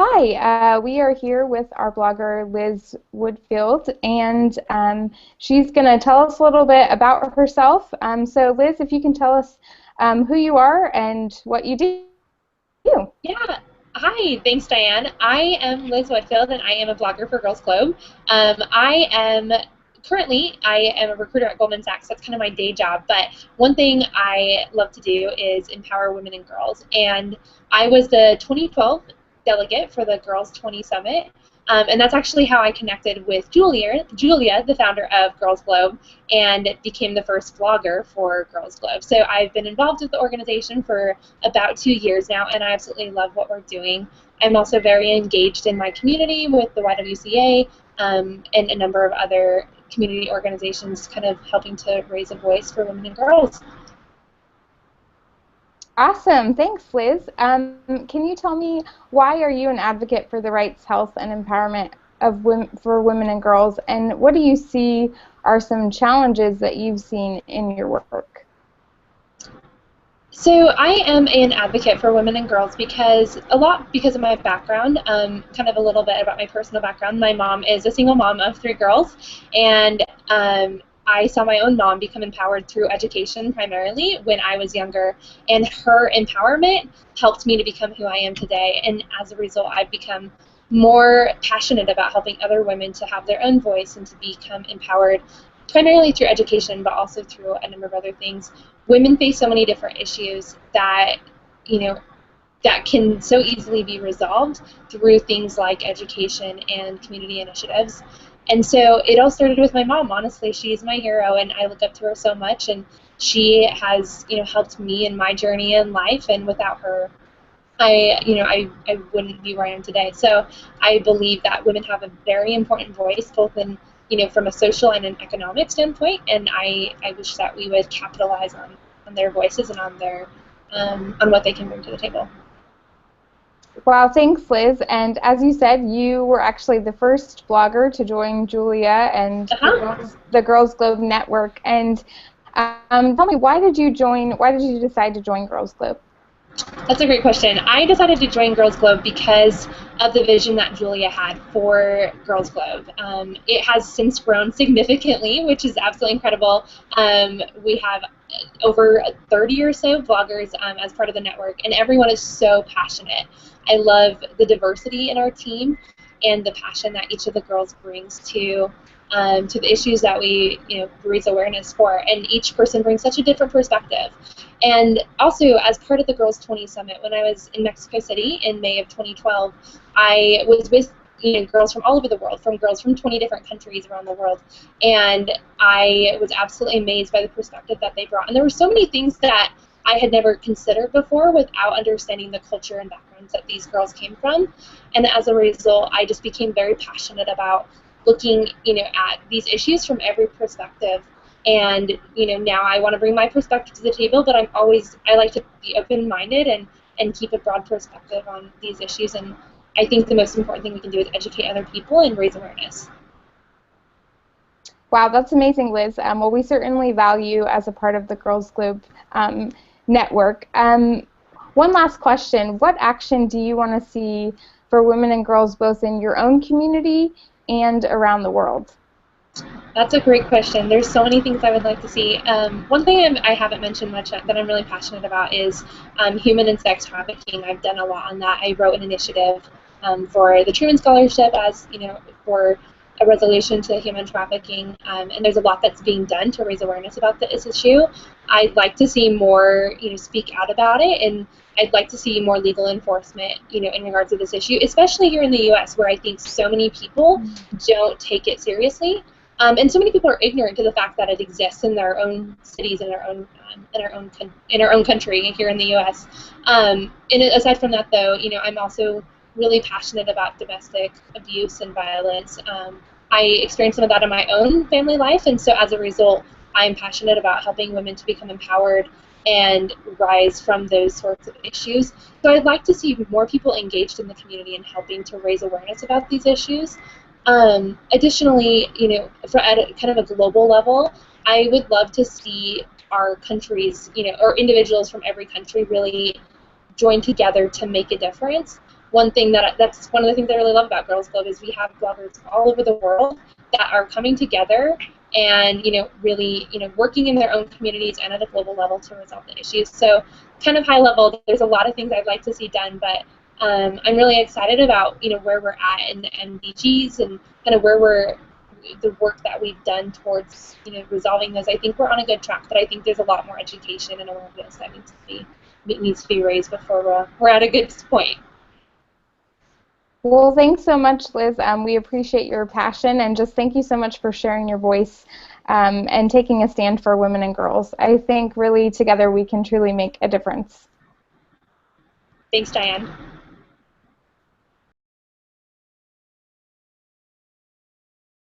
Hi, we are here with our blogger Liz Woodfield, and she's going to tell us a little bit about herself. So, Liz, if you can tell us who you are and what you do. Yeah. Hi, thanks, Diane. I am Liz Woodfield, and I am a blogger for Girls Globe. I am a recruiter at Goldman Sachs. That's kind of my day job. But one thing I love to do is empower women and girls. And I was the 2012 delegate for the Girls 20 Summit. And that's actually how I connected with Julia, the founder of Girls Globe, and became the first blogger for Girls Globe. So I've been involved with the organization for about 2 years now, and I absolutely love what we're doing. I'm also very engaged in my community with the YWCA and a number of other community organizations kind of helping to raise a voice for women and girls. Awesome. Thanks, Liz. Can you tell me why are you an advocate for the rights, health, and empowerment of for women and girls, and what do you see are some challenges that you've seen in your work? So I am an advocate for women and girls because of my background, kind of a little bit about my personal background. My mom is a single mom of 3 girls, and I saw my own mom become empowered through education primarily when I was younger, and her empowerment helped me to become who I am today. And as a result, I've become more passionate about helping other women to have their own voice and to become empowered primarily through education, but also through a number of other things. Women face so many different issues that, you know, that can so easily be resolved through things like education and community initiatives. And so it all started with my mom. Honestly, she's my hero, and I look up to her so much. And she has, helped me in my journey in life. And without her, I wouldn't be where I am today. So I believe that women have a very important voice, both in, from a social and an economic standpoint. And I wish that we would capitalize on their voices and on their on what they can bring to the table. Wow, thanks, Liz. And as you said, you were actually the first blogger to join Julia and the Girls Globe Network. And tell me, why did you join? Why did you decide to join Girls Globe? That's a great question. I decided to join Girls Globe because of the vision that Julia had for Girls Globe. It has since grown significantly, which is absolutely incredible. We have over 30 or so bloggers as part of the network, and everyone is so passionate. I love the diversity in our team and the passion that each of the girls brings to the issues that we raise awareness for, and each person brings such a different perspective. And also, as part of the Girls 20 Summit, when I was in Mexico City in May of 2012, I was with girls from all over the world, from girls from 20 different countries around the world, and I was absolutely amazed by the perspective that they brought. And there were so many things that I had never considered before without understanding the culture and backgrounds that these girls came from. And as a result, I just became very passionate about looking at these issues from every perspective. And now I want to bring my perspective to the table, but I like to be open-minded and keep a broad perspective on these issues. And I think the most important thing we can do is educate other people and raise awareness. Wow, that's amazing, Liz. Well, we certainly value as a part of the Girls Globe network. One last question. What action do you want to see for women and girls both in your own community and around the world? That's a great question. There's so many things I would like to see. One thing I haven't mentioned much that I'm really passionate about is human and sex trafficking. I've done a lot on that. I wrote an initiative for the Truman Scholarship for a resolution to human trafficking, and there's a lot that's being done to raise awareness about this issue. I'd like to see more, speak out about it, and I'd like to see more legal enforcement, in regards to this issue, especially here in the U.S., where I think so many people don't take it seriously. And so many people are ignorant to the fact that it exists in their own cities, in our own country here in the U.S. And aside from that, though, I'm also really passionate about domestic abuse and violence. I experienced some of that in my own family life, and so as a result, I'm passionate about helping women to become empowered and rise from those sorts of issues. So I'd like to see more people engaged in the community and helping to raise awareness about these issues. Additionally, at a kind of a global level, I would love to see our countries, or individuals from every country really join together to make a difference. that's one of the things I really love about Girls Club is we have bloggers all over the world that are coming together and really working in their own communities and at a global level to resolve the issues. So kind of high level, there's a lot of things I'd like to see done, but I'm really excited about where we're at in the MDGs and kind of the work that we've done towards resolving those. I think we're on a good track, but I think there's a lot more education and awareness that needs to be raised before we're at a good point. Well, thanks so much, Liz. We appreciate your passion, and just thank you so much for sharing your voice and taking a stand for women and girls. I think really together we can truly make a difference. Thanks, Diane.